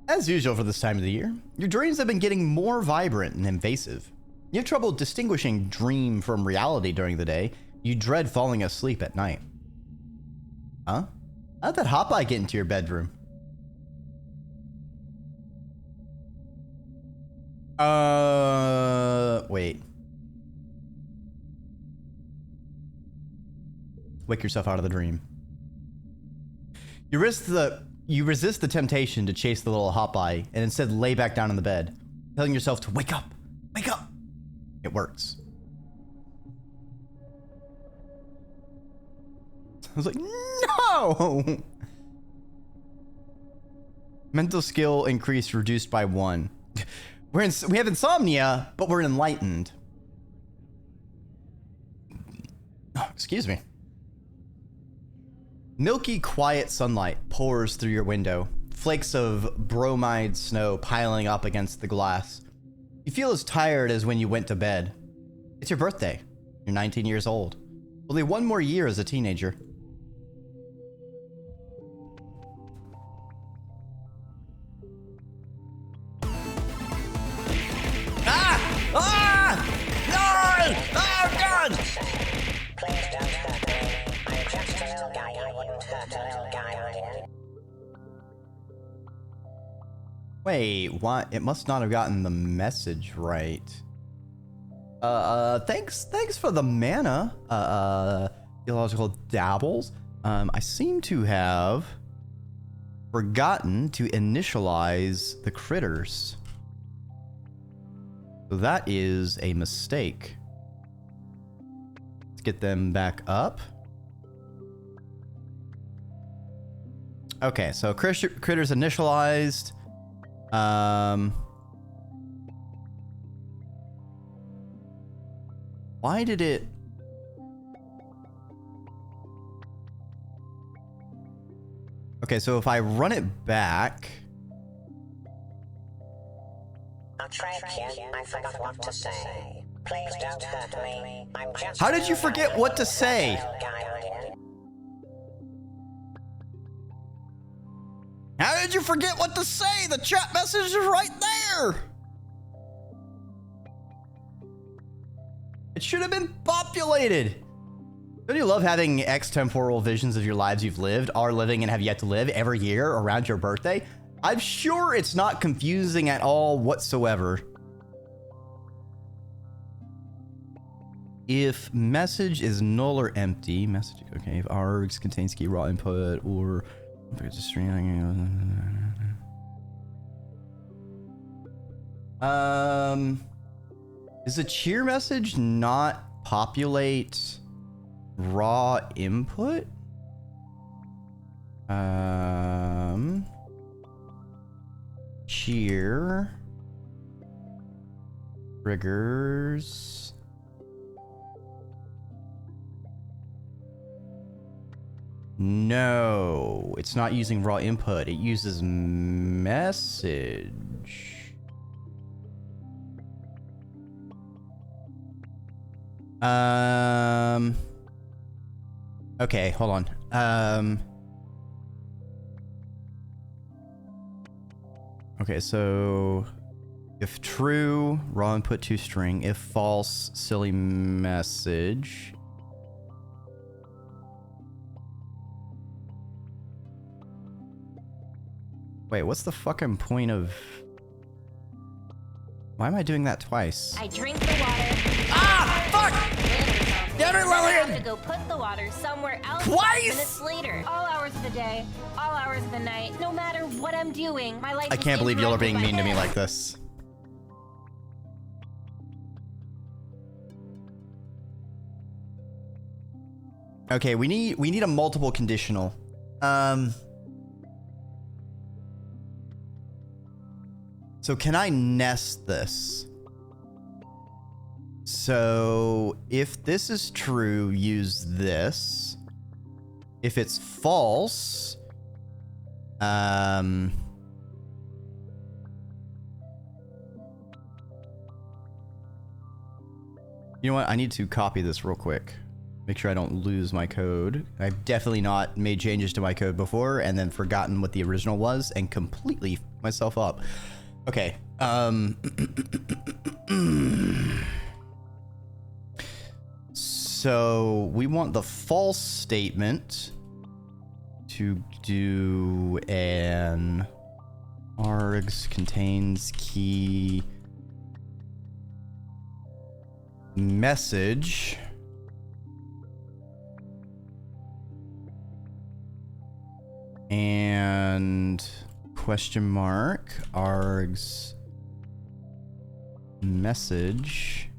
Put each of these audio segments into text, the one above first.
As usual for this time of the year, your dreams have been getting more vibrant and invasive. You have trouble distinguishing dream from reality during the day. You dread falling asleep at night. Huh? How'd that hotbye get into your bedroom? Wait. Wake yourself out of the dream. You resist the temptation to chase the little hotbye and instead lay back down in the bed, telling yourself to wake up, wake up. It works. I was like, no! Mental skill increase reduced by 1. We have insomnia, but we're enlightened. Oh, excuse me. Milky, quiet sunlight pours through your window, flakes of bromide snow piling up against the glass. You feel as tired as when you went to bed. It's your birthday. You're 19 years old. Only one more year as a teenager. Ah! Ah! No! Oh, God! Please don't hurt me. I'm just a little guy. I wouldn't hurt a little guy, would you? Wait, what? It must not have gotten the message right. Thanks for the mana, theological dabbles. I seem to have forgotten to initialize the critters. So that is a mistake. Let's get them back up. Okay, so critters initialized. Why did it... Okay, so if I run it back... I'll try again. I forgot what to say. Please don't hurt me. I'm just How did you forget what to say? How did you forget what to say? The chat message is right there. It should have been populated. Don't you love having extemporal visions of your lives you've lived, are living, and have yet to live every year around your birthday? I'm sure it's not confusing at all whatsoever. If message is null or empty, message, okay, if args contains key raw input or it's a string. Does a cheer message not populate raw input? Cheer triggers. No, it's not using raw input. It uses message. Okay, hold on. Okay, so if true, raw input to string. If false, silly message. Wait, what's the fucking point of... Why am I doing that twice? I drink the water. Ah! Fuck! Damn it, Lillian! I have to go put the water somewhere else. Twice? Minutes later. All hours of the day, all hours of the night. No matter what I'm doing, my life I is can't believe y'all are being interrupted mean to by me him. like this. Okay, we need a multiple conditional. So can I nest this? So if this is true, use this. If it's false, you know what? I need to copy this real quick. Make sure I don't lose my code. I've definitely not made changes to my code before and then forgotten what the original was and completely f***ed myself up. Okay. So we want the false statement to do an args contains key message. And question mark args message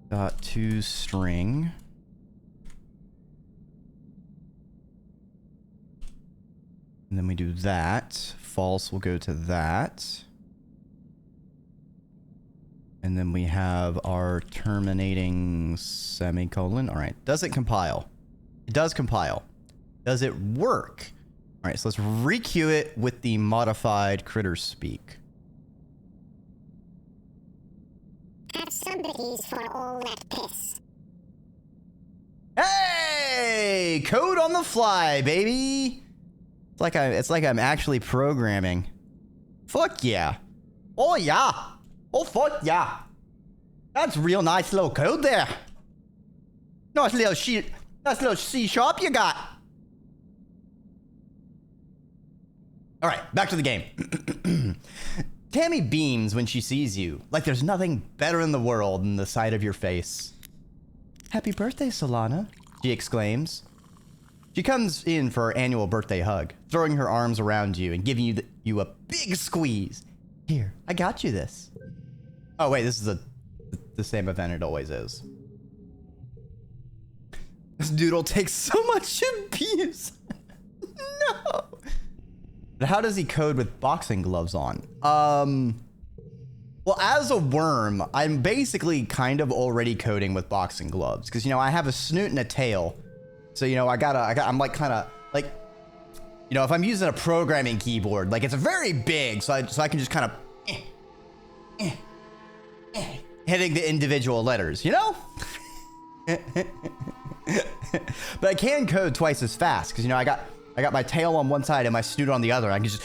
dot to string and then we do that. False will go to that. And then we have our terminating semicolon. All right. Does it compile? It does compile. Does it work? All right. So let's requeue it with the modified critter speak. Have somebody's for all that piss. Hey! Code on the fly, baby. It's like I'm actually programming. Fuck yeah. Oh yeah. Oh, fuck yeah. That's real nice little code there. Nice little C# you got. All right, back to the game. Tammy beams when she sees you, like there's nothing better in the world than the sight of your face. Happy birthday, Solana, she exclaims. She comes in for her annual birthday hug, throwing her arms around you and giving you a big squeeze. Here, I got you this. Oh wait, this is the same event it always is. This doodle takes so much abuse. No. But how does he code with boxing gloves on? Well, as a worm, I'm basically kind of already coding with boxing gloves because you know I have a snoot and a tail, so you know I'm like kind of like, you know, if I'm using a programming keyboard, like it's very big, so I can just kind of hitting the individual letters, you know? But I can code twice as fast because you know I got my tail on one side and my snoot on the other. I can just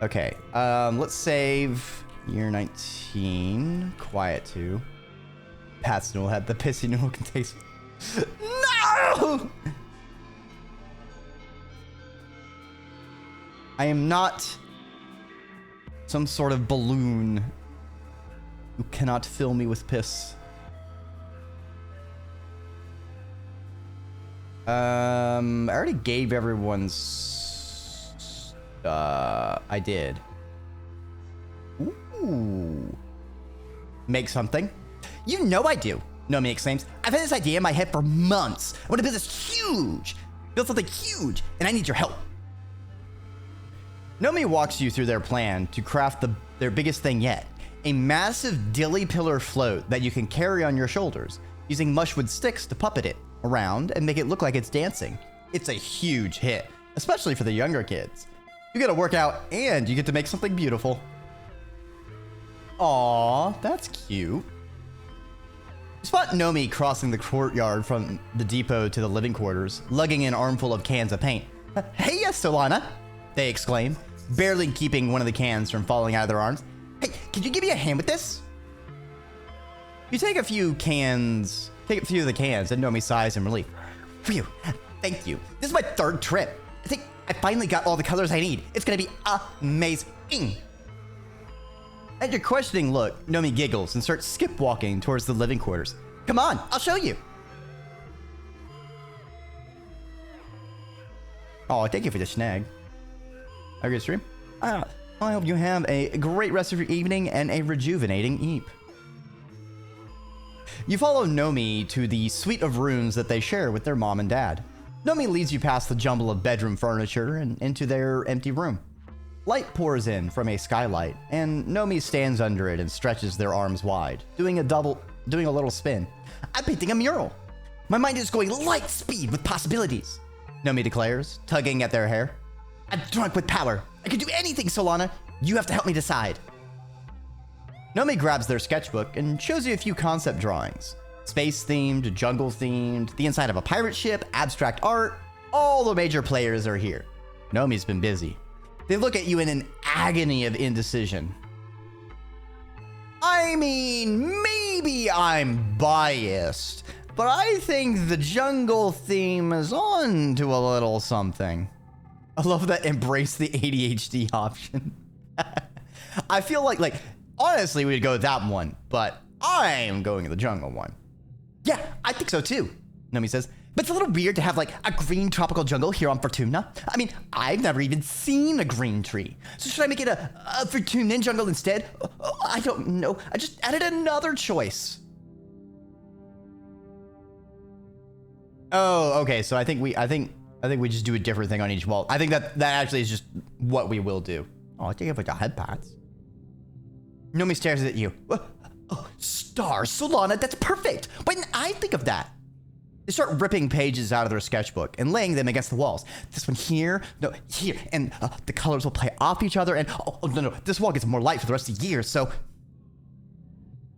okay, let's save year 19 quiet 2. Pat's noodle had the pissy noodle can taste. No! I am not some sort of balloon who cannot fill me with piss. I already gave everyone's... I did. Ooh. Make something. You know I do. Nomi exclaims. I've had this idea in my head for months. I want to build build something huge, and I need your help. Nomi walks you through their plan to craft their biggest thing yet. A massive dilly pillar float that you can carry on your shoulders, using mushwood sticks to puppet it around and make it look like it's dancing. It's a huge hit, especially for the younger kids. You get to work out and you get to make something beautiful. Aww, that's cute. You spot Nomi crossing the courtyard from the depot to the living quarters, lugging an armful of cans of paint. Hey, Solana, they exclaim, barely keeping one of the cans from falling out of their arms. Hey, can you give me a hand with this? You take a few of the cans, and Nomi sighs in relief. Phew, thank you. This is my 3rd trip. I think I finally got all the colors I need. It's gonna be amazing. At your questioning look, Nomi giggles and starts skip walking towards the living quarters. Come on, I'll show you. Oh, thank you for the snag. Have a good stream. I hope you have a great rest of your evening and a rejuvenating eep. You follow Nomi to the suite of rooms that they share with their mom and dad. Nomi leads you past the jumble of bedroom furniture and into their empty room. Light pours in from a skylight, and Nomi stands under it and stretches their arms wide, doing a little spin. I'm painting a mural. My mind is going light speed with possibilities. Nomi declares, tugging at their hair. I'm drunk with power. I can do anything, Solana. You have to help me decide. Nomi grabs their sketchbook and shows you a few concept drawings. Space-themed, jungle-themed, the inside of a pirate ship, abstract art. All the major players are here. Nomi's been busy. They look at you in an agony of indecision. I mean, maybe I'm biased, but I think the jungle theme is on to a little something. I love that embrace the ADHD option. I feel like honestly, we'd go with that one, but I'm going with the jungle one. Yeah, I think so too, Nomi says. But it's a little weird to have like a green tropical jungle here on Fortuna. I mean, I've never even seen a green tree. So should I make it a Fortunan jungle instead? I don't know. I just added another choice. Oh, okay. So I think we just do a different thing on each wall. I think that actually is just what we will do. Oh, I think I have like a head pads. Nomi stares at you. Oh, stars, Solana, that's perfect. Why didn't I think of that? They start ripping pages out of their sketchbook and laying them against the walls. This one here, no, here, and the colors will play off each other, and oh, no, this wall gets more light for the rest of the year, so...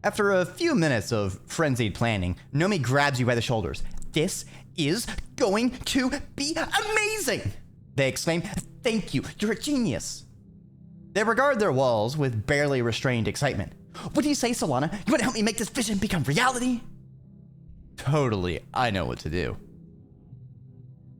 After a few minutes of frenzied planning, Nomi grabs you by the shoulders. This is going to be amazing! They exclaim, thank you, you're a genius. They regard their walls with barely restrained excitement. What do you say, Solana? You want to help me make this vision become reality? Totally, I know what to do.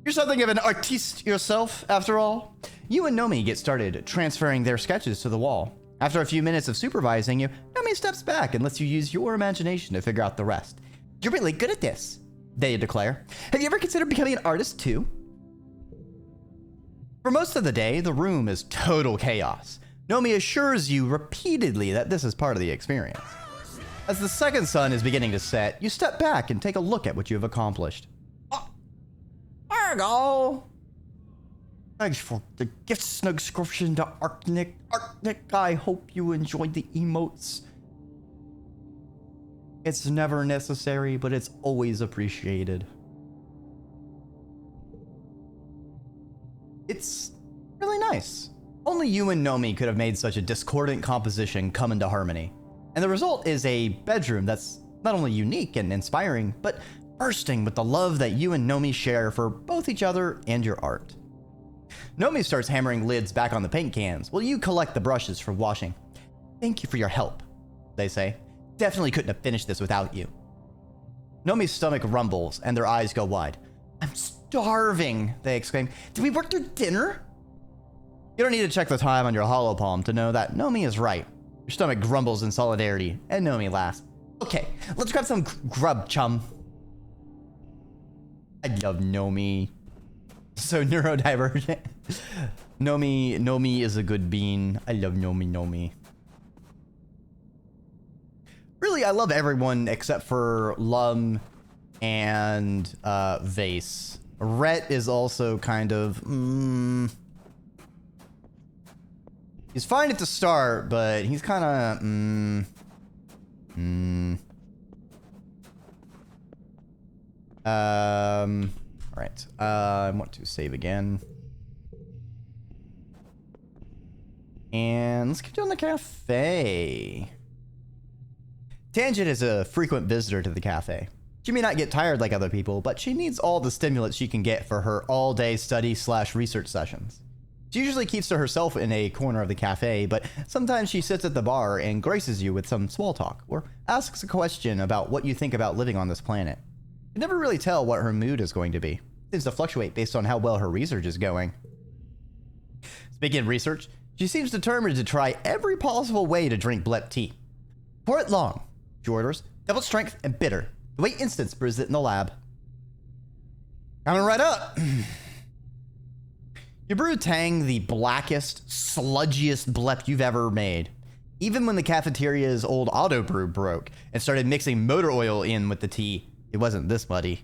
You're something of an artiste yourself, after all. You and Nomi get started transferring their sketches to the wall. After a few minutes of supervising you, Nomi steps back and lets you use your imagination to figure out the rest. You're really good at this, they declare. Have you ever considered becoming an artist too? For most of the day, the room is total chaos. Nomi assures you repeatedly that this is part of the experience. As the second sun is beginning to set, you step back and take a look at what you have accomplished. Oh, there you go. Thanks for the gift subscription to Arctic. I hope you enjoyed the emotes. It's never necessary, but it's always appreciated. It's really nice. Only you and Nomi could have made such a discordant composition come into harmony. And the result is a bedroom that's not only unique and inspiring, but bursting with the love that you and Nomi share for both each other and your art. Nomi starts hammering lids back on the paint cans while you collect the brushes for washing. Thank you for your help, they say. Definitely couldn't have finished this without you. Nomi's stomach rumbles and their eyes go wide. I'm starving, they exclaim. Did we work through dinner? You don't need to check the time on your holopalm to know that Nomi is right. Your stomach grumbles in solidarity, and Nomi laughs. Okay, let's grab some grub, chum. I love Nomi. So neurodivergent. Nomi is a good bean. I love Nomi. Really, I love everyone except for Lum and Vase. Rhett is also kind of... He's fine at the start, but he's kind of... Alright. I want to save again. And let's keep doing the cafe. Tangent is a frequent visitor to the cafe. She may not get tired like other people, but she needs all the stimulants she can get for her all-day study/research sessions. She usually keeps to herself in a corner of the cafe, but sometimes she sits at the bar and graces you with some small talk, or asks a question about what you think about living on this planet. You never really tell what her mood is going to be. It seems to fluctuate based on how well her research is going. Speaking of research, she seems determined to try every possible way to drink Blep tea. Pour it long, she orders, double strength and bitter, the way Instance brews it in the lab. Coming right up. You brew Tang the blackest, sludgiest Blep you've ever made. Even when the cafeteria's old auto brew broke and started mixing motor oil in with the tea, it wasn't this muddy.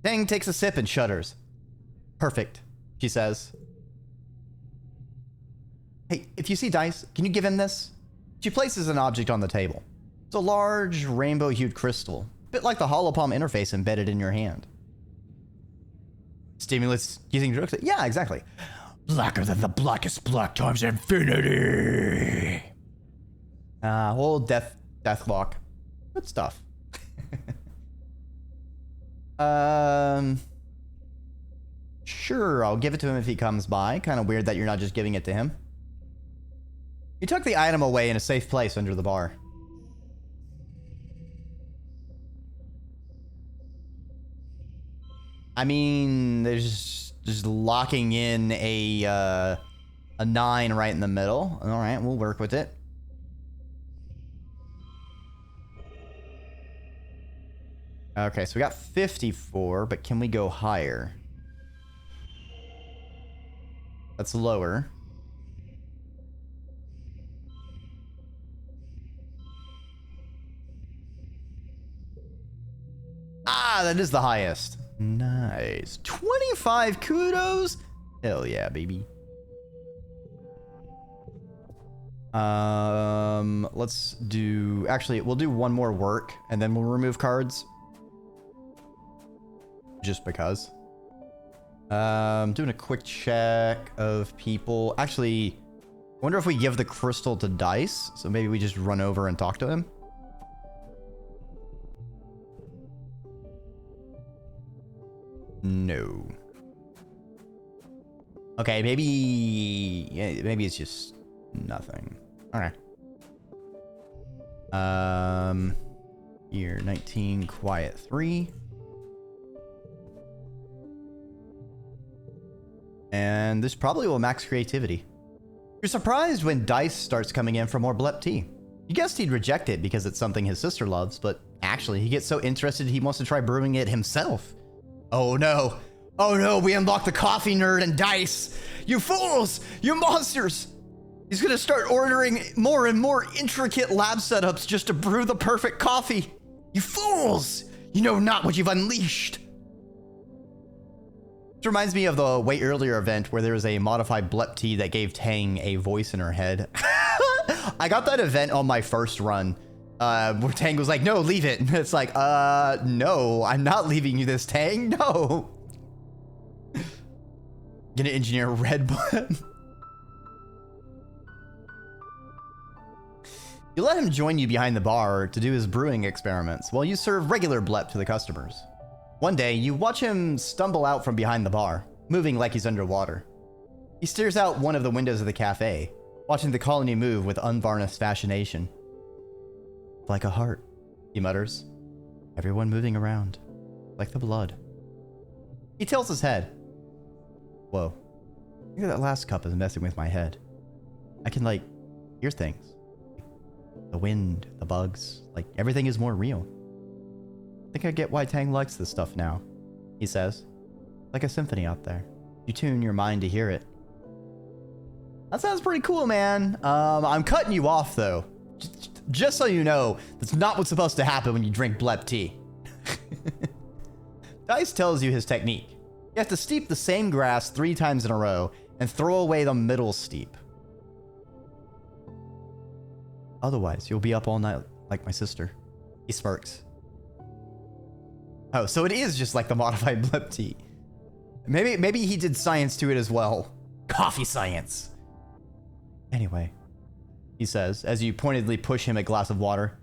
Tang takes a sip and shudders. Perfect, she says. Hey, if you see Dice, can you give him this? She places an object on the table. It's a large, rainbow-hued crystal, a bit like the holopalm interface embedded in your hand. Stimulus using drugs. Yeah, exactly. Blacker than the blackest black times infinity. Whole death clock. Good stuff. Sure, I'll give it to him if he comes by. Kind of weird that you're not just giving it to him. You took the item away in a safe place under the bar. I mean, there's just locking in a 9 right in the middle. All right, we'll work with it. Okay, so we got 54, but can we go higher? That's lower. Ah, that is the highest. Nice. 25 kudos? Hell yeah, baby. Let's do... Actually, we'll do one more work, and then we'll remove cards. Just because. Doing a quick check of people. Actually, I wonder if we give the crystal to Dice. So maybe we just run over and talk to him. No. Okay, maybe... Yeah, maybe it's just nothing. Okay. Y10 Quiet 3. And this probably will max creativity. You're surprised when Dice starts coming in for more blep tea. You guessed he'd reject it because it's something his sister loves, but actually he gets so interested he wants to try brewing it himself. Oh no. Oh no, we unlocked the coffee nerd and Dice. You fools! You monsters! He's gonna start ordering more and more intricate lab setups just to brew the perfect coffee. You fools! You know not what you've unleashed. This reminds me of the way earlier event where there was a modified blep tea that gave Tang a voice in her head. I got that event on my first run. Where Tang was like, no, leave it. And it's like, no, I'm not leaving you this, Tang. No. Gonna engineer red blep. You let him join you behind the bar to do his brewing experiments while you serve regular blep to the customers. One day, you watch him stumble out from behind the bar, moving like he's underwater. He stares out one of the windows of the cafe, watching the colony move with unvarnished fascination. Like a heart, he mutters. Everyone moving around, like the blood. He tilts his head. Whoa, I think that last cup is messing with my head. I can, like, hear things. The wind, the bugs, like everything is more real. I think I get why Tang likes this stuff now, he says. Like a symphony out there. You tune your mind to hear it. That sounds pretty cool, man. I'm cutting you off, though. Just so you know, that's not what's supposed to happen when you drink blep tea. Dice tells you his technique. You have to steep the same grass 3 times in a row and throw away the middle steep. Otherwise, you'll be up all night like my sister. He smirks. Oh, so it is just like the modified blep tea. Maybe he did science to it as well. Coffee science. Anyway, he says, as you pointedly push him a glass of water.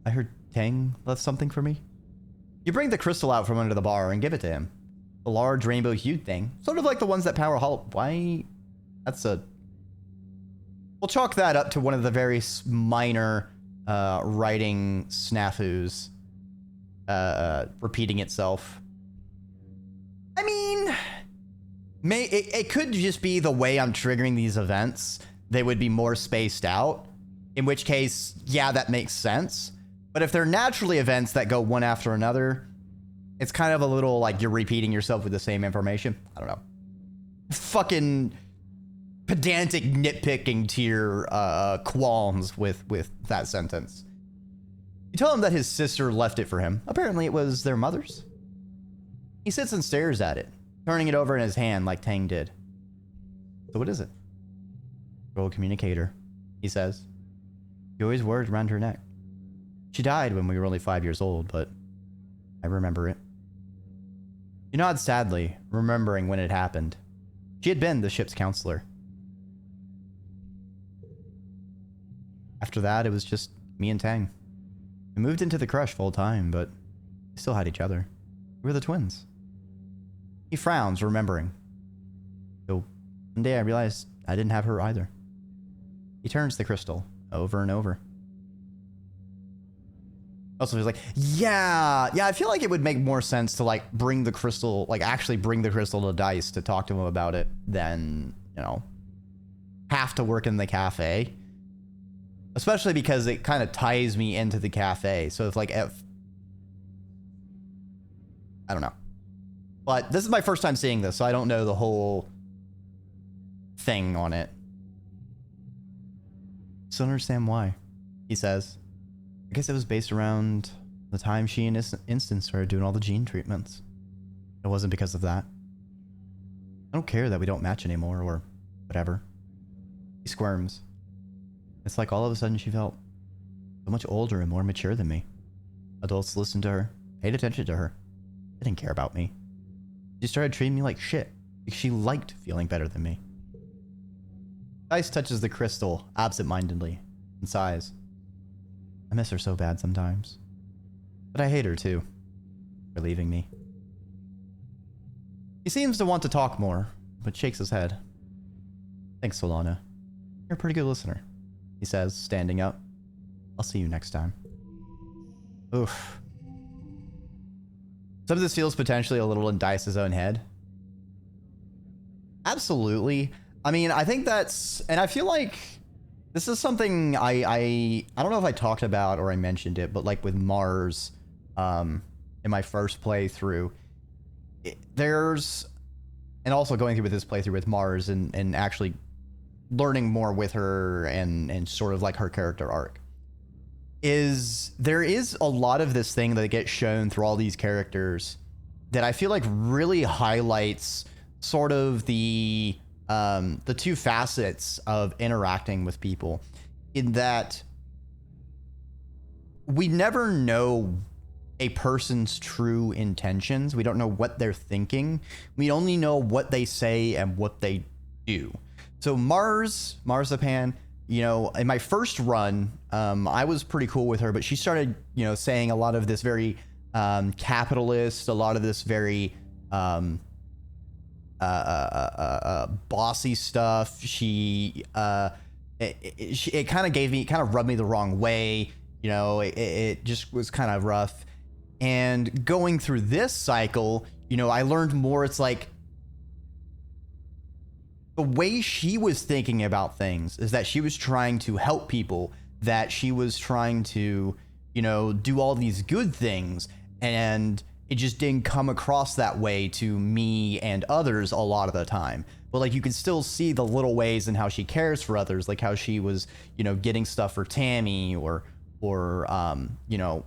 I heard Tang left something for me. You bring the crystal out from under the bar and give it to him. A large rainbow-hued thing, sort of like the ones that power Hulk. Why? That's a... We'll chalk that up to one of the very minor writing snafus. Repeating itself. I mean, it could just be the way I'm triggering these events. They would be more spaced out. In which case, yeah, that makes sense. But if they're naturally events that go one after another, it's kind of a little like you're repeating yourself with the same information. I don't know. Fucking pedantic nitpicking tier qualms with that sentence. You tell him that his sister left it for him. Apparently it was their mother's. He sits and stares at it, turning it over in his hand like Tang did. So what is it? Girl communicator, he says. She always wore it around her neck. She died when we were only 5 years old, but I remember it. She nods sadly, remembering when it happened. She had been the ship's counselor. After that, it was just me and Tang. We moved into the crush full time, but we still had each other. We were the twins. He frowns, remembering. So one day I realized I didn't have her either. He turns the crystal over and over. Also, he's like, yeah, I feel like it would make more sense to like bring the crystal, like actually bring the crystal to Dice to talk to him about it than, you know, have to work in the cafe. Especially because it kind of ties me into the cafe. So it's like, I don't know. But this is my first time seeing this, so I don't know the whole thing on it. Still don't understand why, he says. I guess it was based around the time she and Instant started doing all the gene treatments. It wasn't because of that. I don't care that we don't match anymore or whatever. He squirms. It's like all of a sudden she felt so much older and more mature than me. Adults listened to her, paid attention to her. They didn't care about me. She started treating me like shit because she liked feeling better than me. Dice touches the crystal absent-mindedly and sighs. I miss her so bad sometimes. But I hate her too, for leaving me. He seems to want to talk more, but shakes his head. Thanks, Solana. You're a pretty good listener, he says, standing up. I'll see you next time. Oof. Some of this feels potentially a little in Dice's own head. Absolutely. I mean, I think that's... And I feel like this is something I don't know if I talked about or I mentioned it, but like with Mars, in my first playthrough, there's... And also going through with this playthrough with Mars and actually learning more with her and sort of like her character arc. There is a lot of this thing that gets shown through all these characters that I feel like really highlights sort of the two facets of interacting with people, in that we never know a person's true intentions. We don't know what they're thinking. We only know what they say and what they do. So Marzipan, you know, in my first run, I was pretty cool with her, but she started, you know, saying a lot of this very capitalist, a lot of this very bossy stuff. It kind of rubbed me the wrong way. You know, it just was kind of rough. And going through this cycle, you know, I learned more. It's like the way she was thinking about things is that she was trying to help people, that she was trying to, you know, do all these good things, and it just didn't come across that way to me and others a lot of the time. But like, you could still see the little ways in how she cares for others, like how she was, you know, getting stuff for Tammy or you know,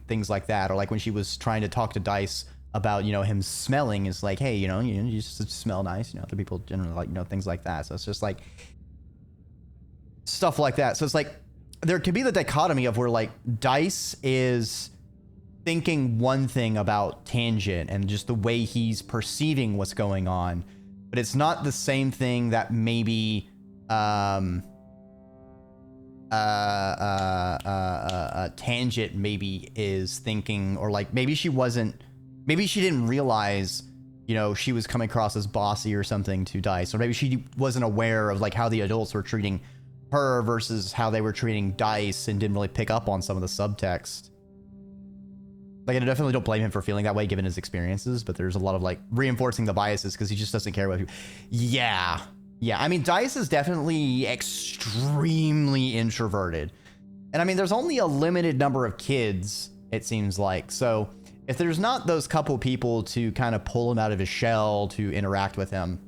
things like that. Or like when she was trying to talk to Dice about, you know, him smelling, is like, hey, you know, you just smell nice, you know, other people generally like, you know, things like that. So it's just like stuff like that. So it's like there could be the dichotomy of where like Dice is thinking one thing about Tangent and just the way he's perceiving what's going on, but it's not the same thing that maybe Tangent maybe is thinking, or like maybe she didn't realize, you know, she was coming across as bossy or something to Dice, or maybe she wasn't aware of like how the adults were treating her versus how they were treating Dice and didn't really pick up on some of the subtext. Like, I definitely don't blame him for feeling that way given his experiences, but there's a lot of like reinforcing the biases because he just doesn't care about you. Yeah. I mean, Dice is definitely extremely introverted. And I mean, there's only a limited number of kids, it seems like. So if there's not those couple people to kind of pull him out of his shell to interact with him,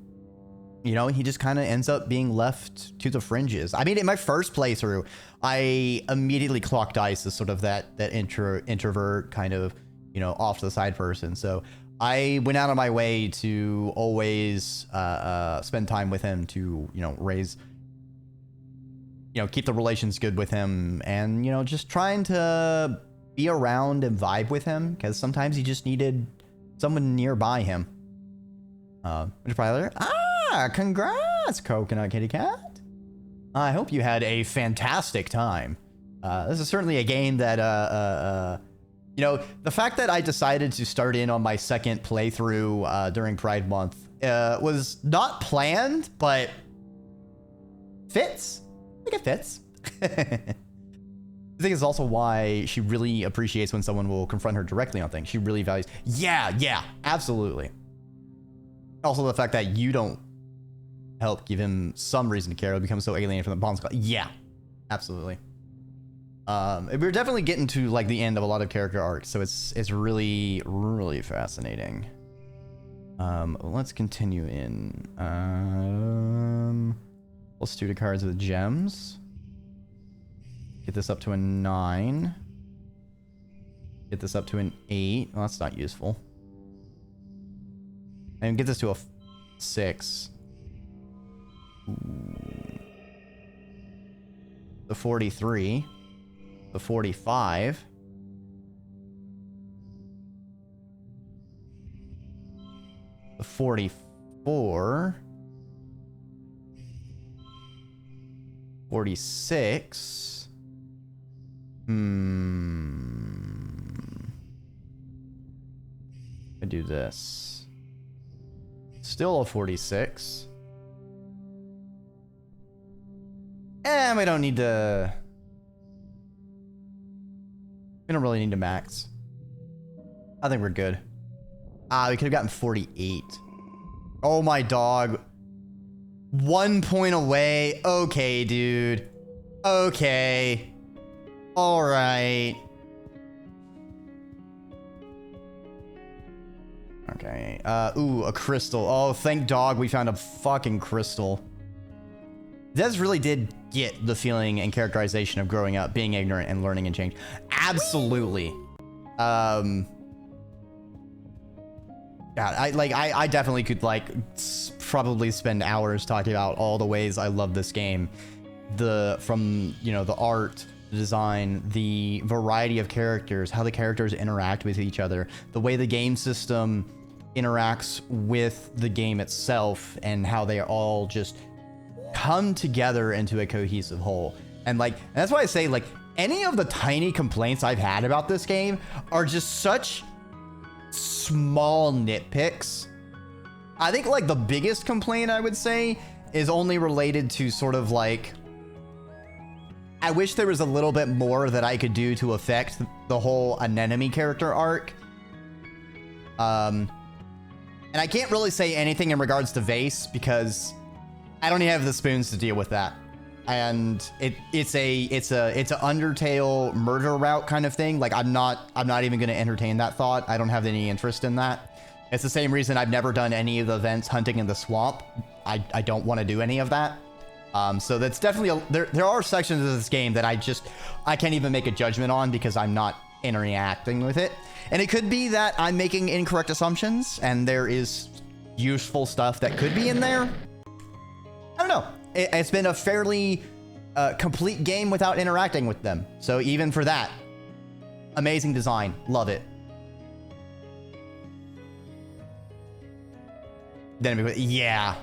you know, he just kind of ends up being left to the fringes. I mean, in my first playthrough, I immediately clocked Dice as sort of that introvert kind of, you know, off to the side person. So I went out of my way to always spend time with him to, you know, keep the relations good with him, and, you know, just trying to be around and vibe with him, because sometimes he just needed someone nearby him. Congrats, Coconut Kitty Cat. I hope you had a fantastic time. This is certainly a game that, you know, the fact that I decided to start in on my second playthrough during Pride Month was not planned, but fits. I think it fits. I think it's also why she really appreciates when someone will confront her directly on things. She really values, yeah, absolutely. Also the fact that you don't help give him some reason to care. He'll become so alienated from the bond squad. Yeah, absolutely. We're definitely getting to like the end of a lot of character arcs, so it's really, really fascinating. Let's continue in. Let's do the cards with gems. Get this up to a 9. Get this up to an 8. Well, that's not useful. And get this to a 6. Ooh. The 43. The 45. The 44. 46. I do this. Still a 46. And we don't need to... We don't really need to max. I think we're good. We could have gotten 48. Oh my dog. 1 point away. Okay, dude. Okay. All right. Okay. Ooh, a crystal. Oh, thank dog we found a fucking crystal. This really did get the feeling and characterization of growing up, being ignorant and learning and change. Absolutely. God, I definitely could like probably spend hours talking about all the ways I love this game. From you know, the art, the design, the variety of characters, how the characters interact with each other, the way the game system interacts with the game itself, and how they all just come together into a cohesive whole. And like, and that's why I say like any of the tiny complaints I've had about this game are just such small nitpicks. I think like the biggest complaint I would say is only related to sort of like, I wish there was a little bit more that I could do to affect the whole anemone character arc. And I can't really say anything in regards to Vase because I don't even have the spoons to deal with that. And it's a Undertale murder route kind of thing. Like I'm not even going to entertain that thought. I don't have any interest in that. It's the same reason I've never done any of the events hunting in the swamp. I don't want to do any of that. So that's definitely there are sections of this game that I can't even make a judgment on because I'm not interacting with it. And it could be that I'm making incorrect assumptions and there is useful stuff that could be in there. I don't know. It's been a fairly complete game without interacting with them. So even for that, amazing design. Love it. Then yeah.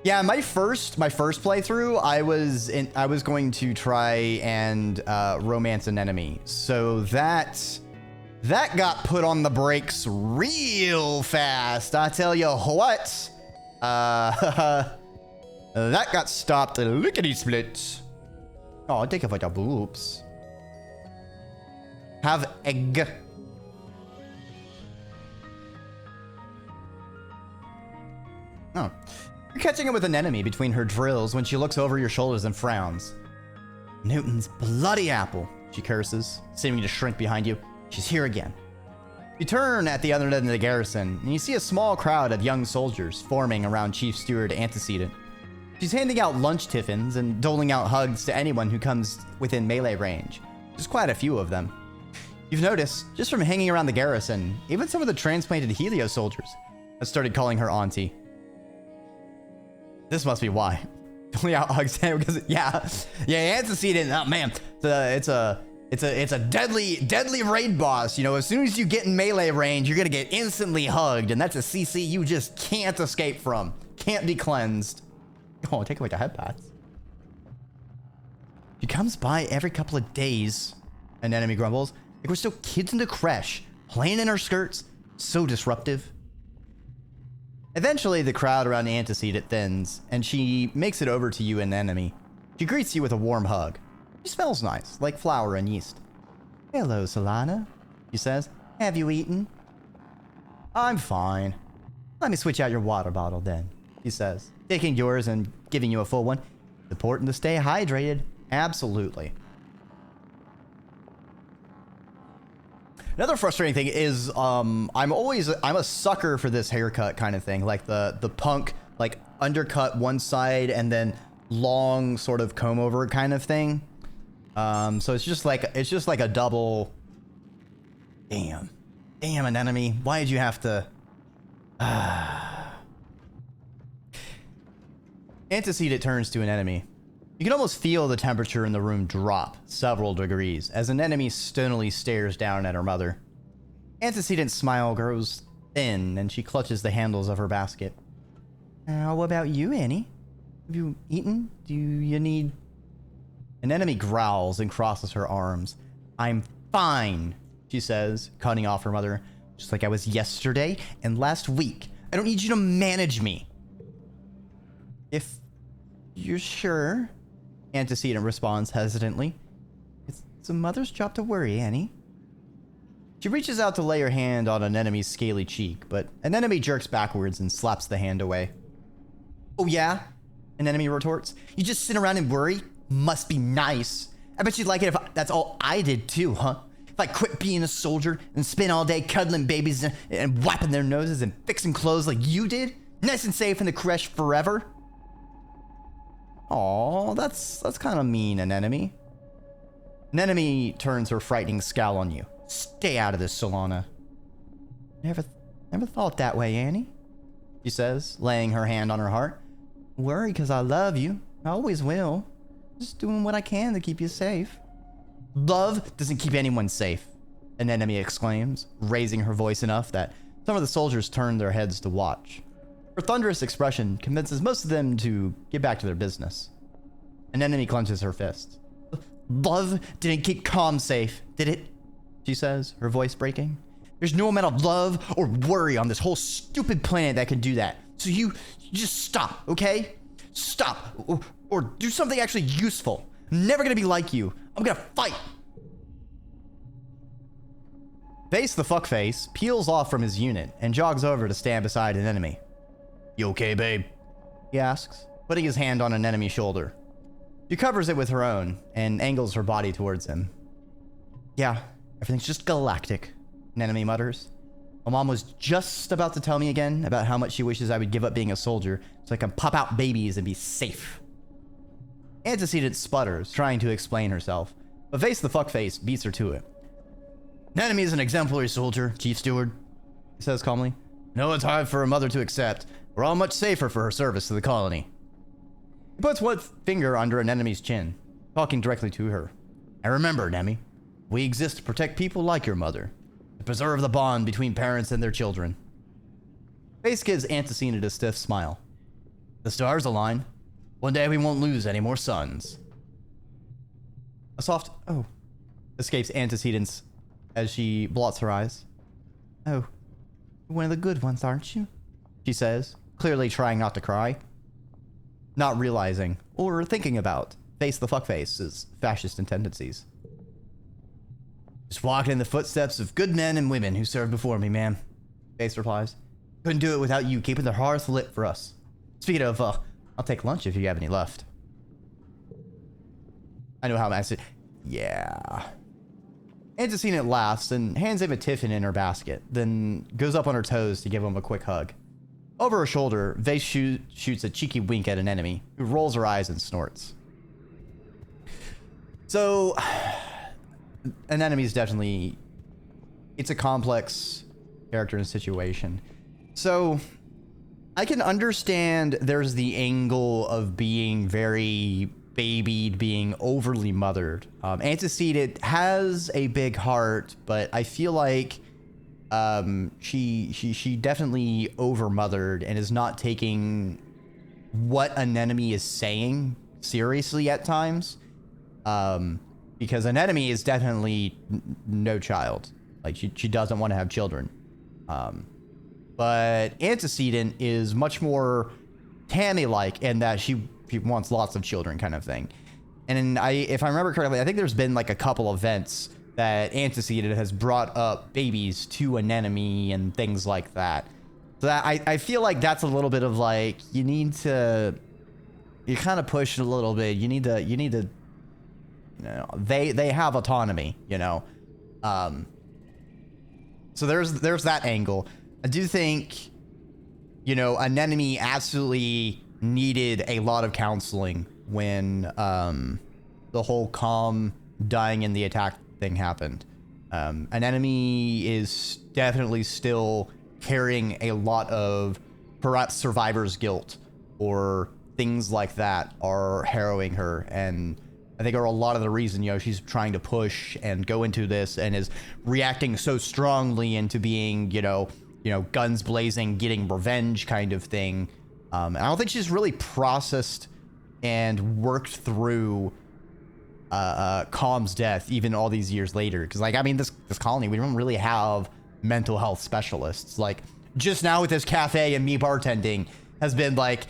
My first playthrough, I was going to try and romance an enemy. So that got put on the brakes real fast. I tell you what. That got stopped lickety-split. Oh, take it for the boobs. Have egg. Oh. You're catching up with an enemy between her drills when she looks over your shoulders and frowns. Newton's bloody apple, she curses, seeming to shrink behind you. She's here again. You turn at the other end of the garrison, and you see a small crowd of young soldiers forming around Chief Steward Antecedent. She's handing out lunch tiffins and doling out hugs to anyone who comes within melee range. There's quite a few of them. You've noticed, just from hanging around the garrison, even some of the transplanted Helio soldiers have started calling her auntie. This must be why. Doling out hugs because yeah, Antecedent. Oh man, it's a It's a deadly raid boss. You know, as soon as you get in melee range, you're gonna get instantly hugged, and that's a CC you just can't escape from. Can't be cleansed. Oh, take away the head pats. She comes by every couple of days, an enemy grumbles. Like we're still kids in the creche, playing in our skirts. So disruptive. Eventually, the crowd around Antecedent thins, and she makes it over to you, an enemy. She greets you with a warm hug. She smells nice, like flour and yeast. Hello, Solana, she says. Have you eaten? I'm fine. Let me switch out your water bottle then, he says, taking yours and giving you a full one. It's important to stay hydrated. Absolutely. Another frustrating thing is I'm a sucker for this haircut kind of thing, like the punk, like undercut one side and then long sort of comb over kind of thing. So it's just like a double. Damn, an enemy. Why did you have to? Antecedent turns to an enemy. You can almost feel the temperature in the room drop several degrees as an enemy stonily stares down at her mother. Antecedent's smile grows thin and she clutches the handles of her basket. What about you, Annie? Have you eaten? Do you need... An enemy growls and crosses her arms. I'm fine, she says, cutting off her mother. Just like I was yesterday and last week. I don't need you to manage me. If you're sure, Antecedent responds hesitantly. It's a mother's job to worry, Annie. She reaches out to lay her hand on an enemy's scaly cheek, but an enemy jerks backwards and slaps the hand away. Oh yeah? An enemy retorts. You just sit around and worry? Must be nice. I bet you'd like it if that's all I did too, huh? If I quit being a soldier and spend all day cuddling babies and wiping their noses and fixing clothes like you did? Nice and safe in the creche forever? Aw, that's kind of mean, an enemy. An enemy turns her frightening scowl on you. Stay out of this, Solana. Never thought that way, Annie, she says, laying her hand on her heart. Worry because I love you. I always will. Just doing what I can to keep you safe. Love doesn't keep anyone safe, an enemy exclaims, raising her voice enough that some of the soldiers turn their heads to watch. Her thunderous expression convinces most of them to get back to their business. An enemy clenches her fist. Love didn't keep Calm safe, did it? She says, her voice breaking. There's no amount of love or worry on this whole stupid planet that can do that. So you just stop, okay? Stop, or do something actually useful. I'm never gonna be like you. I'm gonna fight. Face the fuckface peels off from his unit and jogs over to stand beside an enemy. You okay, babe? He asks, putting his hand on an enemy's shoulder. She covers it with her own and angles her body towards him. Yeah, everything's just galactic, an enemy mutters. My mom was just about to tell me again about how much she wishes I would give up being a soldier so I can pop out babies and be safe. Antecedent sputters, trying to explain herself, but Face the fuckface beats her to it. An enemy is an exemplary soldier, Chief Steward, he says calmly. No, it's hard for a mother to accept. We're all much safer for her service to the colony. He puts one finger under an enemy's chin, talking directly to her. And remember, Nemi, we exist to protect people like your mother, to preserve the bond between parents and their children. Face gives Antecedent a stiff smile. The stars align. One day we won't lose any more sons. A soft "oh" escapes Antecedent's as she blots her eyes. Oh, you're one of the good ones, aren't you? She says, clearly trying not to cry. Not realizing, or thinking about, Face the fuckface's fascist tendencies. Just walking in the footsteps of good men and women who served before me, ma'am. Face replies. Couldn't do it without you keeping the hearth lit for us. Speaking of, I'll take lunch if you have any left. I know how I said, yeah. Antecedent laughs and hands him a tiffin in her basket, then goes up on her toes to give him a quick hug. Over her shoulder, Vase shoots a cheeky wink at an enemy, who rolls her eyes and snorts. So, an enemy is definitely... It's a complex character and situation. So, I can understand there's the angle of being very babied, being overly mothered. Antecedent has a big heart, but I feel like she definitely over-mothered and is not taking what Anemone is saying seriously at times. Because Anemone is definitely no child. Like, she doesn't want to have children. But Antecedent is much more Tammy-like in that she wants lots of children, kind of thing. And if I remember correctly, I think there's been like a couple events that Antecedent has brought up babies to Anemone and things like that. So that I feel like that's a little bit of like, you kind of push it a little bit. You need to, you know, they have autonomy, you know. So there's that angle. I do think, you know, Anemone absolutely needed a lot of counseling when the whole Calm dying in the attack thing happened. Anemone is definitely still carrying a lot of perhaps survivor's guilt, or things like that are harrowing her, and I think are a lot of the reason, you know, she's trying to push and go into this and is reacting so strongly into being, you know, guns blazing, getting revenge kind of thing. And I don't think she's really processed and worked through Calm's death even all these years later. Because, like, I mean, this colony, we don't really have mental health specialists. Like, just now with this cafe and me bartending has been like,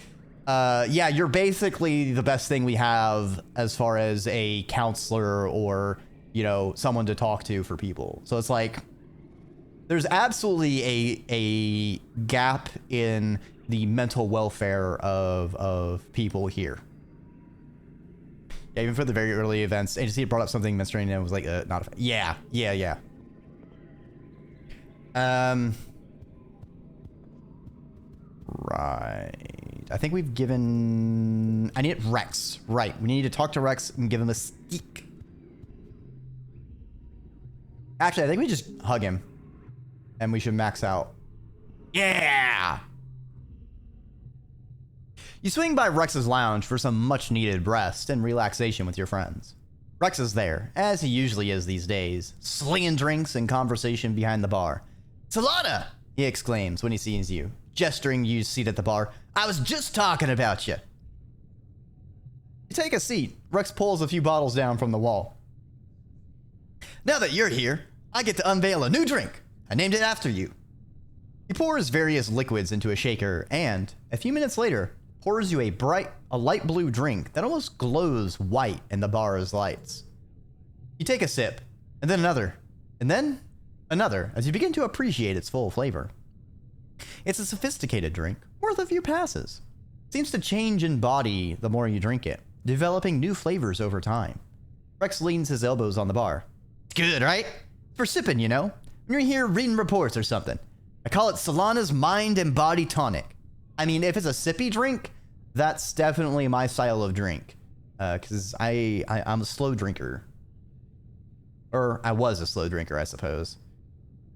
yeah, you're basically the best thing we have as far as a counselor or, you know, someone to talk to for people. So it's like, there's absolutely a gap in the mental welfare of people here. Yeah, even for the very early events, agency brought up something Mr. and was like, not a yeah. Right. I think we've given... I need Rex. Right. We need to talk to Rex and give him a steak. Actually, I think we just hug him. And we should max out. Yeah! You swing by Rex's lounge for some much-needed rest and relaxation with your friends. Rex is there, as he usually is these days, slinging drinks and conversation behind the bar. "Solana!" he exclaims when he sees you, gesturing you seat at the bar. "I was just talking about you." You take a seat. Rex pulls a few bottles down from the wall. "Now that you're here, I get to unveil a new drink. I named it after you." He pours various liquids into a shaker and, a few minutes later, pours you a light blue drink that almost glows white in the bar's lights. You take a sip, and then another, and then another, as you begin to appreciate its full flavor. It's a sophisticated drink, worth a few passes. It seems to change in body the more you drink it, developing new flavors over time. Rex leans his elbows on the bar. "It's good, right? For sipping, you know? When you're here reading reports or something. I call it Solana's Mind and Body Tonic. I mean, if it's a sippy drink, that's definitely my style of drink. Because I'm a slow drinker. Or I was a slow drinker, I suppose.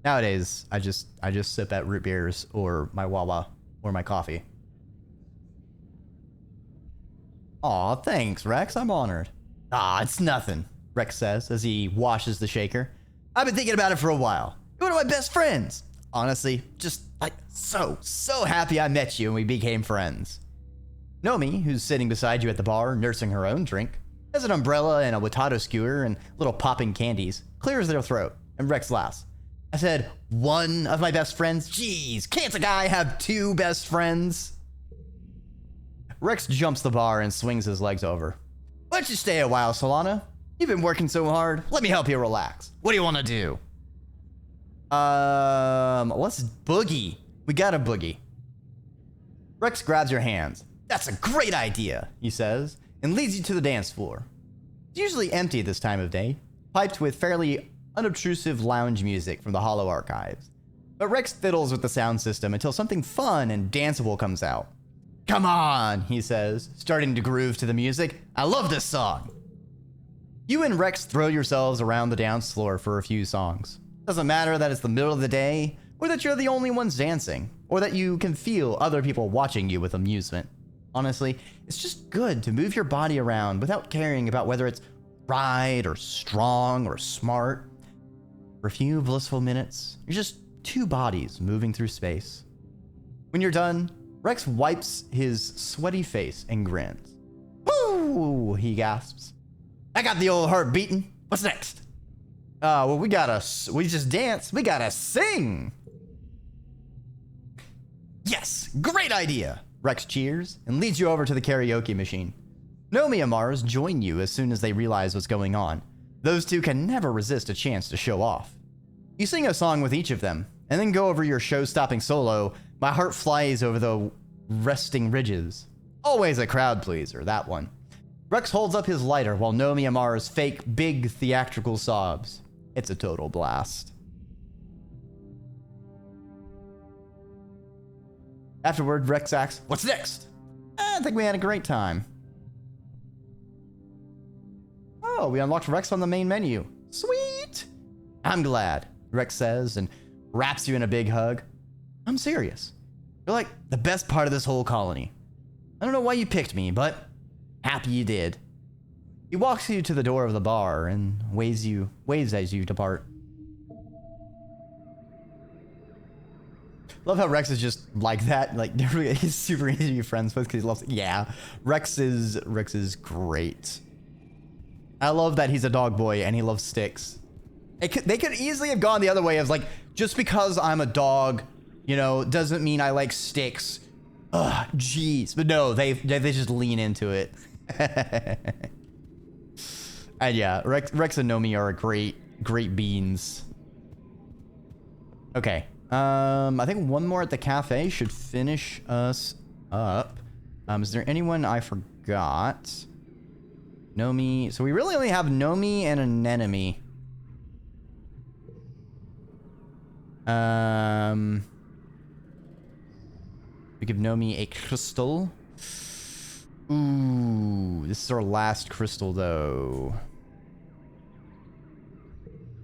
Nowadays, I just sip at root beers or my Wawa or my coffee." "Aw, thanks, Rex. I'm honored." "Ah, it's nothing," Rex says as he washes the shaker. "I've been thinking about it for a while. You're one of my best friends. Honestly, just like so happy I met you and we became friends." Nomi, who's sitting beside you at the bar, nursing her own drink, has an umbrella and a Watato skewer and little popping candies, clears their throat, and Rex laughs. "I said, one of my best friends? Jeez, can't a guy have two best friends?" Rex jumps the bar and swings his legs over. "Why don't you stay a while, Solana? You've been working so hard. Let me help you relax. What do you want to do?" Let's boogie. We got a boogie." Rex grabs your hands. "That's a great idea," he says, and leads you to the dance floor. It's usually empty this time of day, piped with fairly unobtrusive lounge music from the Hollow archives. But Rex fiddles with the sound system until something fun and danceable comes out. "Come on," he says, starting to groove to the music. "I love this song." You and Rex throw yourselves around the dance floor for a few songs. Doesn't matter that it's the middle of the day, or that you're the only ones dancing, or that you can feel other people watching you with amusement. Honestly, it's just good to move your body around without caring about whether it's right or strong or smart. For a few blissful minutes, you're just two bodies moving through space. When you're done, Rex wipes his sweaty face and grins. Woo! He gasps. I got the old heart beating. What's next? Well, we just dance. We gotta sing. Yes, great idea. Rex cheers and leads you over to the karaoke machine. Nomi and Mars join you as soon as they realize what's going on. Those two can never resist a chance to show off. You sing a song with each of them, and then go over your show-stopping solo, My Heart Flies Over the Resting Ridges. Always a crowd pleaser, that one. Rex holds up his lighter while Nomi and Mars fake big theatrical sobs. It's a total blast. Afterward, Rex asks, what's next? I think we had a great time. Oh, we unlocked Rex on the main menu. Sweet! I'm glad, Rex says and wraps you in a big hug. I'm serious. You're like the best part of this whole colony. I don't know why you picked me, but happy you did. He walks you to the door of the bar and waves as you depart. Love how Rex is just like that. Like, he's super easy to be friends with because he loves it. Yeah, Rex is great. I love that he's a dog boy and he loves sticks. They could easily have gone the other way of like, just because I'm a dog, you know, doesn't mean I like sticks. Ugh, jeez. But no, they just lean into it. And yeah, Rex and Nomi are great beans. Okay. I think one more at the cafe should finish us up. Is there anyone I forgot? Nomi. So we really only have Nomi and an enemy. We give Nomi a crystal. Ooh, this is our last crystal though.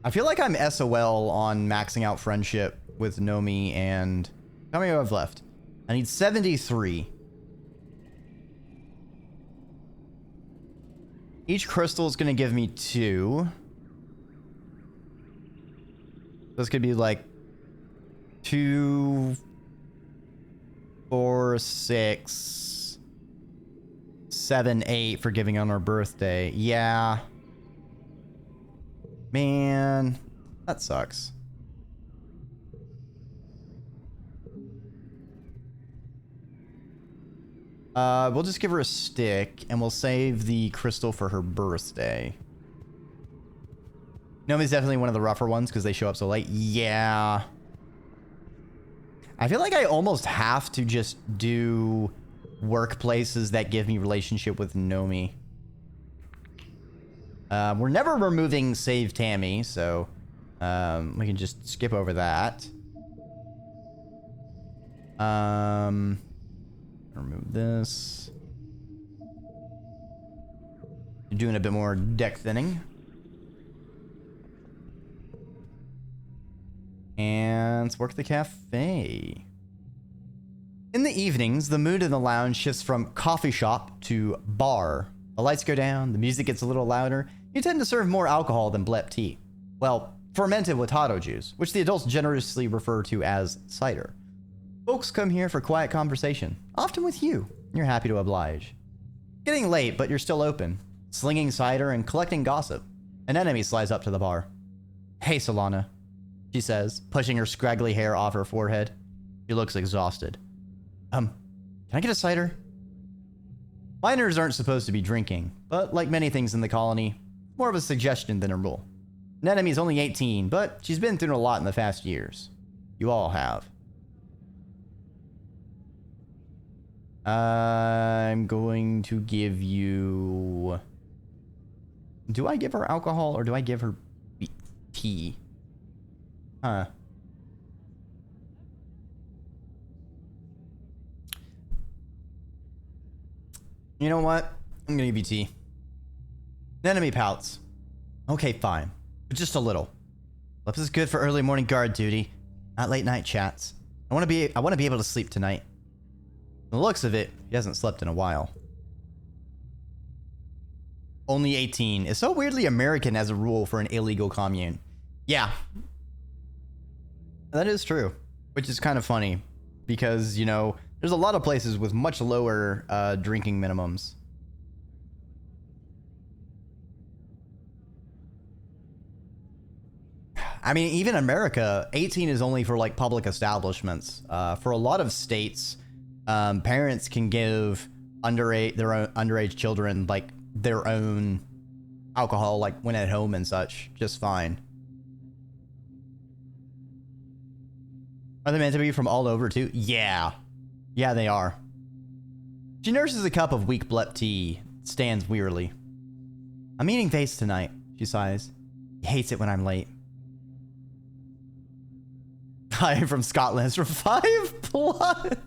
I feel like I'm SOL on maxing out friendship with Nomi and... How many do I have left? I need 73. Each crystal is going to give me 2. This could be like 2, 4, 6, 7, 8 for giving on our birthday. Yeah. Man, that sucks. We'll just give her a stick, and we'll save the crystal for her birthday. Nomi's definitely one of the rougher ones because they show up so late. Yeah. I feel like I almost have to just do workplaces that give me relationship with Nomi. We're never removing Save Tammy, so we can just skip over that. Remove this. Doing a bit more deck thinning. And let's work the cafe. In the evenings, the mood in the lounge shifts from coffee shop to bar. The lights go down, the music gets a little louder. You tend to serve more alcohol than blep tea. Well, fermented potato juice, which the adults generously refer to as cider. Folks come here for quiet conversation, often with you. You're happy to oblige. Getting late, but you're still open. Slinging cider and collecting gossip. An enemy slides up to the bar. Hey, Solana, she says, pushing her scraggly hair off her forehead. She looks exhausted. Can I get a cider? Minors aren't supposed to be drinking, but like many things in the colony, more of a suggestion than a rule. Nenemy's only 18, but she's been through a lot in the past years. You all have. I'm going to give you... Do I give her alcohol or do I give her tea? Huh. You know what? I'm gonna give you tea. Enemy pouts. Okay, fine. But just a little. Lips is good for early morning guard duty, not late night chats. I want to be able to sleep tonight. The looks of it, he hasn't slept in a while. Only 18. It's so weirdly American as a rule for an illegal commune. Yeah. That is true. Which is kind of funny. Because, you know, there's a lot of places with much lower drinking minimums. I mean, even America, 18 is only for like public establishments. For a lot of states, parents can give their own underage children like their own alcohol, like when at home and such, just fine. Are they meant to be from all over too? Yeah. Yeah, they are. She nurses a cup of weak blep tea, stands wearily. I'm eating face tonight, she sighs. He hates it when I'm late. I'm from Scotland. It's from 5+.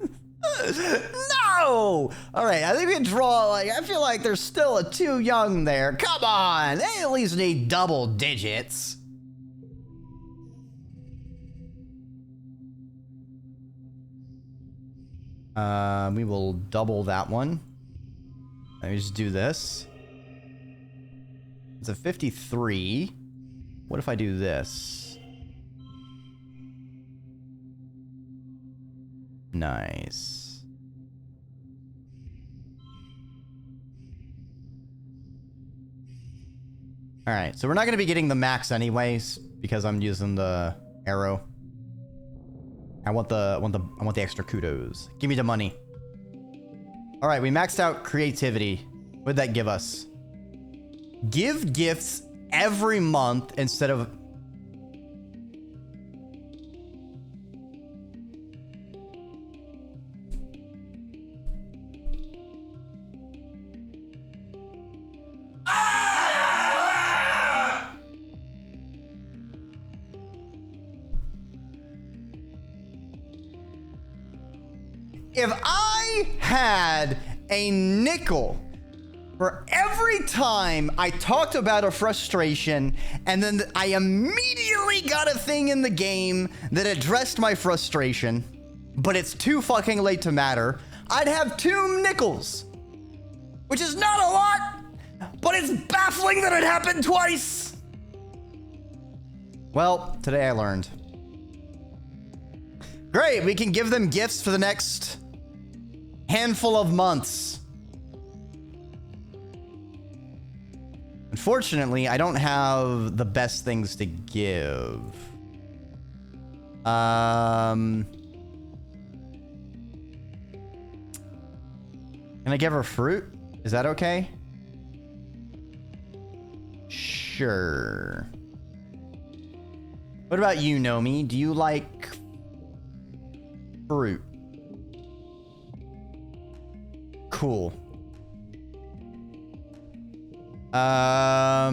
No! Alright, I think we can draw, like, I feel like there's still a too young there. Come on! They at least need double digits. We will double that one. Let me just do this. It's a 53. What if I do this? Nice. All right, so we're not going to be getting the max anyways because I'm using the arrow. I want the extra kudos. Give me the money. All right, we maxed out creativity. What'd that give us? Give gifts every month instead of... If I had a nickel for every time I talked about a frustration and then I immediately got a thing in the game that addressed my frustration, but it's too fucking late to matter, I'd have 2 nickels, which is not a lot, but it's baffling that it happened twice. Well, today I learned. Great, we can give them gifts for the next handful of months. Unfortunately, I don't have the best things to give. Can I give her fruit? Is that okay? Sure. What about you, Nomi? Do you like fruit? Cool. I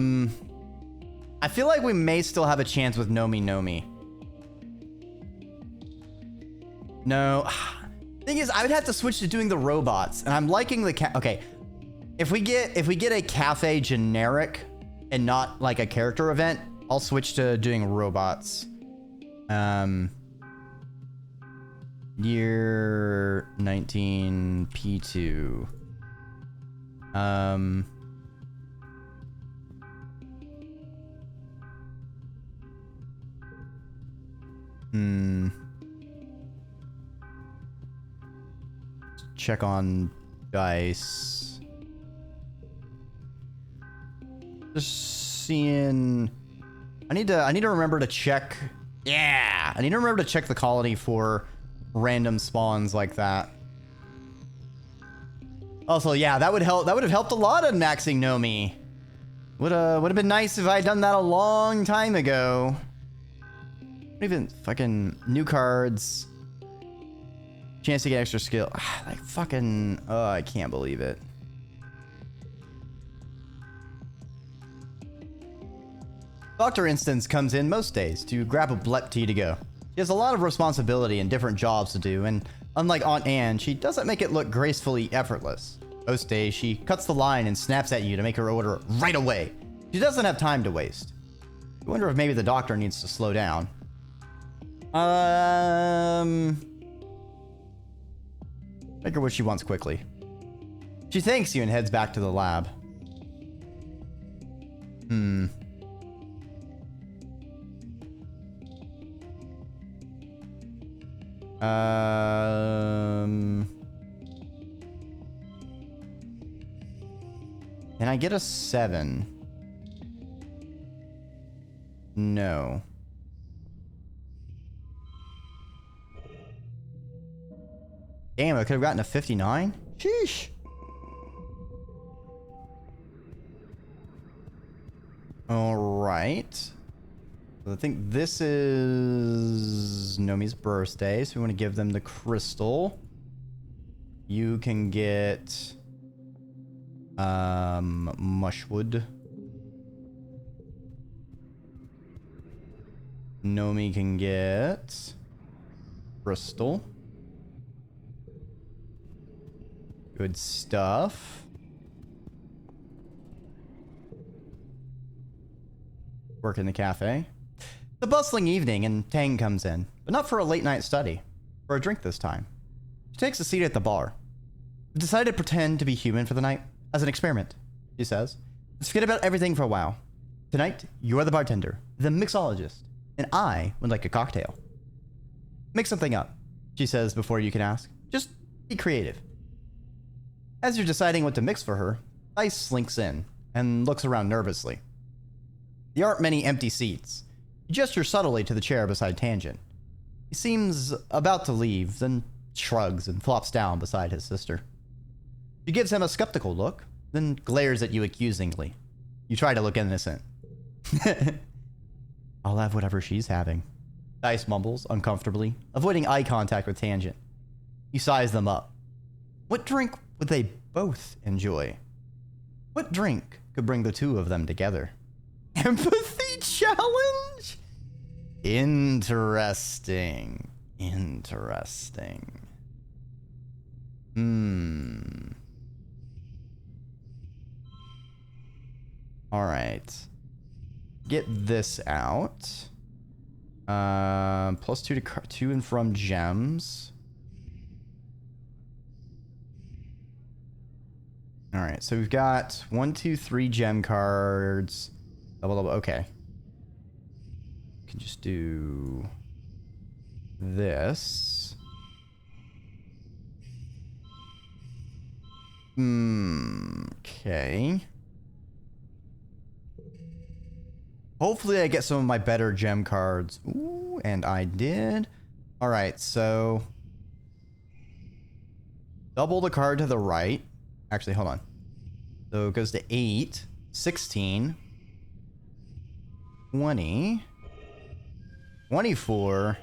feel like we may still have a chance with Nomi. No. Thing is, I would have to switch to doing the robots, and I'm liking the okay. If we get a cafe generic and not like a character event, I'll switch to doing robots. Year 19 P2. Check on dice. Just seeing. I need to remember to check. Yeah, I need to remember to check the quality for random spawns like that. Also, yeah, that would help. That would have helped a lot in maxing Nomi. Would have been nice if I had done that a long time ago. Even fucking new cards. Chance to get extra skill. Like fucking. Oh, I can't believe it. Dr. Instance comes in most days to grab a blep tea to go. She has a lot of responsibility and different jobs to do, and unlike Aunt Anne, she doesn't make it look gracefully effortless. Most days, she cuts the line and snaps at you to make her order right away. She doesn't have time to waste. I wonder if maybe the doctor needs to slow down. Make her what she wants quickly. She thanks you and heads back to the lab. Can I get a 7? No. Damn, I could have gotten a 59? Sheesh. Alright. So I think this is Nomi's birthday, so we want to give them the crystal. You can get mushwood. Nomi can get crystal. Good stuff. Work in the cafe. It's a bustling evening and Tang comes in, but not for a late night study. For a drink this time. She takes a seat at the bar. We've decided to pretend to be human for the night as an experiment, she says. Let's forget about everything for a while. Tonight, you're the bartender, the mixologist, and I would like a cocktail. Mix something up, she says before you can ask. Just be creative. As you're deciding what to mix for her, Ice slinks in and looks around nervously. There aren't many empty seats. You gesture subtly to the chair beside Tangent. He seems about to leave, then shrugs and flops down beside his sister. She gives him a skeptical look, then glares at you accusingly. You try to look innocent. I'll have whatever she's having. Dice mumbles uncomfortably, avoiding eye contact with Tangent. He size them up. What drink would they both enjoy? What drink could bring the two of them together? Empathy challenge? Interesting. Interesting. All right. Get this out. Plus 2 to and from gems. All right, so we've got 1, 2, 3 gem cards. Double. Okay. We can just do this. Okay. Hopefully I get some of my better gem cards. Ooh, and I did. All right, so double the card to the right. Actually, hold on. So it goes to 8, 16, 20, 24,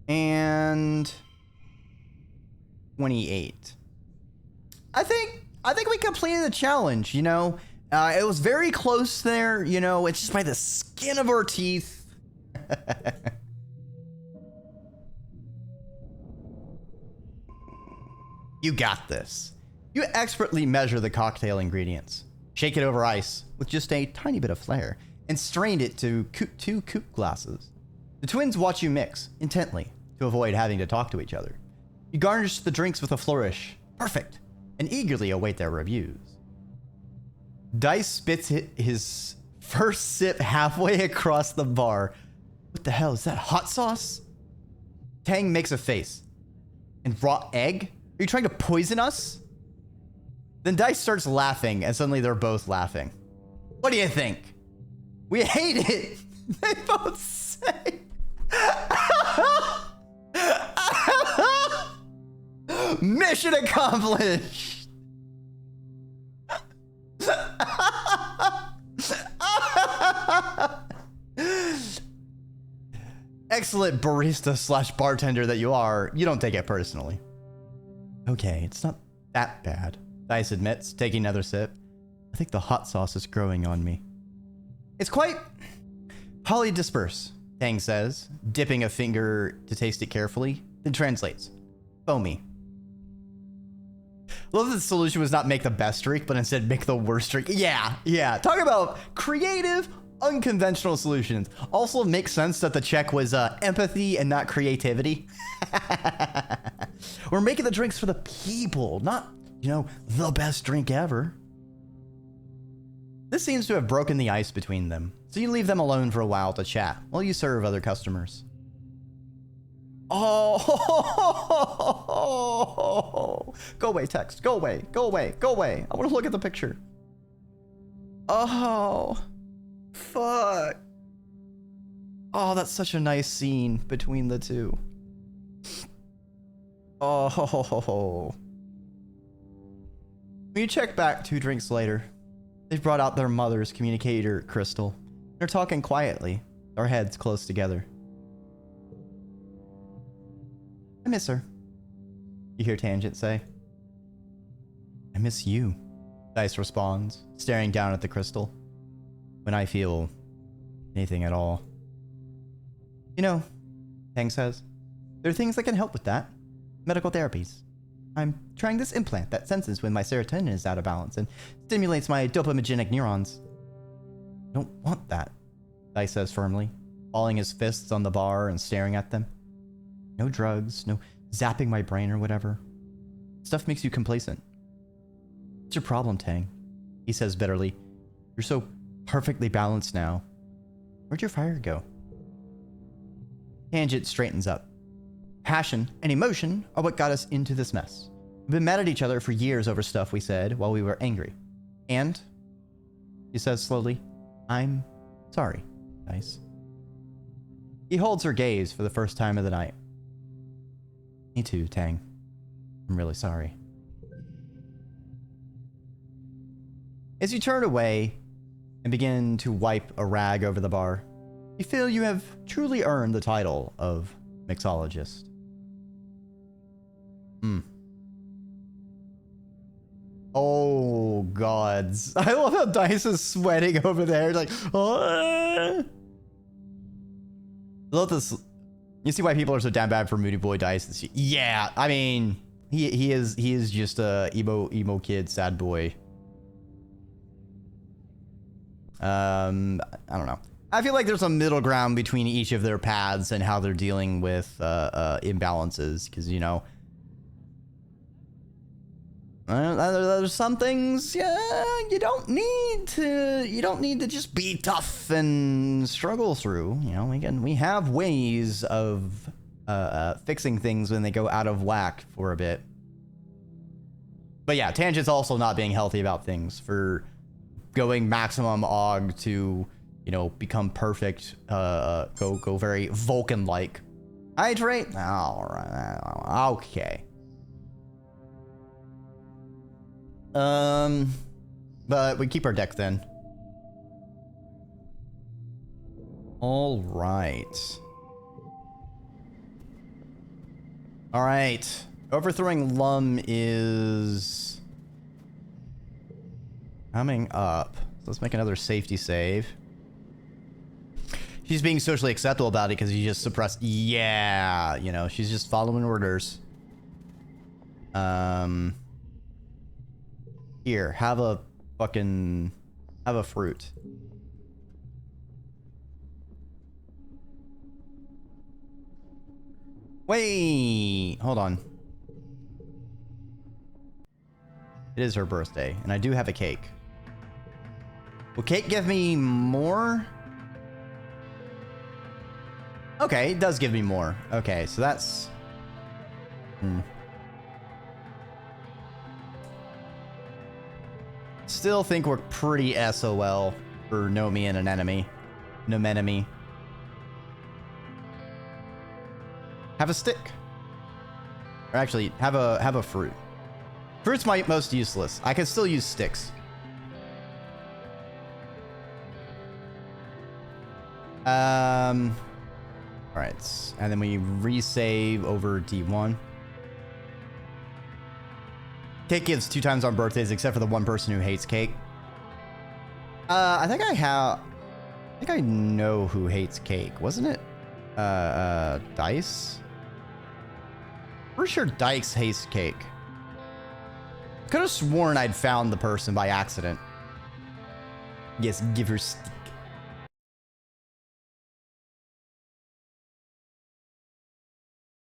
and 28. I think we completed the challenge, you know. It was very close there, you know. It's just by the skin of our teeth. You got this. You expertly measure the cocktail ingredients, shake it over ice with just a tiny bit of flair, and strain it to 2 coupe glasses. The twins watch you mix intently to avoid having to talk to each other. You garnish the drinks with a flourish. Perfect. And eagerly await their reviews. Dice spits his first sip halfway across the bar. What the hell, is that hot sauce? Tang makes a face. And raw egg? Are you trying to poison us? Then Dice starts laughing, and suddenly they're both laughing. What do you think? We hate it! They both say. Mission accomplished! Excellent barista slash bartender that you are, you don't take it personally. Okay, it's not that bad, Dice admits, taking another sip. I think the hot sauce is growing on me. It's quite polydisperse, Tang says, dipping a finger to taste it carefully, then translates. Foamy. Love that the solution was not make the best drink, but instead make the worst drink. Yeah. Talk about creative, unconventional solutions. Also makes sense that the check was empathy and not creativity. We're making the drinks for the people, not, you know, the best drink ever. This seems to have broken the ice between them, so you leave them alone for a while to chat while you serve other customers. Oh, go away, text. Go away, go away, go away. I want to look at the picture. Oh, fuck. Oh, that's such a nice scene between the two. Oh. When you check back 2 drinks later, they've brought out their mother's communicator crystal. They're talking quietly, their heads close together. I miss her, you hear Tangent say. I miss you, Dice responds, staring down at the crystal. When I feel anything at all. You know, Tang says, there are things that can help with that. Medical therapies. I'm trying this implant that senses when my serotonin is out of balance and stimulates my dopaminergic neurons. I don't want that, Dice says firmly, balling his fists on the bar and staring at them. No drugs, no zapping my brain or whatever. Stuff makes you complacent. What's your problem, Tang? He says bitterly. You're so perfectly balanced now. Where'd your fire go? Tangent straightens up. Passion and emotion are what got us into this mess. We've been mad at each other for years over stuff we said while we were angry. And, he says slowly, I'm sorry, Dice. He holds her gaze for the first time of the night. Me too, Tang. I'm really sorry. As you turn away and begin to wipe a rag over the bar, you feel you have truly earned the title of mixologist. Oh, gods. I love how Dice is sweating over there. Like, I love this. You see why people are so damn bad for Moody Boy Dice? Yeah, I mean, he is just a emo kid, sad boy. I don't know. I feel like there's a middle ground between each of their paths and how they're dealing with imbalances, because, you know, there's some things, yeah, you don't need to just be tough and struggle through. You know, we have ways of fixing things when they go out of whack for a bit. But yeah, Tangent's also not being healthy about things, for going maximum og to, you know, become perfect, go very Vulcan-like. Hydrate? All right, okay. But we keep our deck then. All right. All right. Overthrowing Lum is coming up. So let's make another safety save. She's being socially acceptable about it because you just suppressed. Yeah, you know, she's just following orders. Here, have a fruit. Wait, hold on. It is her birthday, and I do have a cake. Will cake give me more? Okay, it does give me more. Okay, so that's... Still think we're pretty SOL for no me and an enemy. No menemy. Have a stick. Or actually, have a fruit. Fruit's my most useless. I can still use sticks. Alright, and then we resave over D1. Cake gives 2 times on birthdays, except for the one person who hates cake. I think I know who hates cake. Wasn't it? Dice? Pretty sure Dice hates cake. Could have sworn I'd found the person by accident. Yes, give her stick.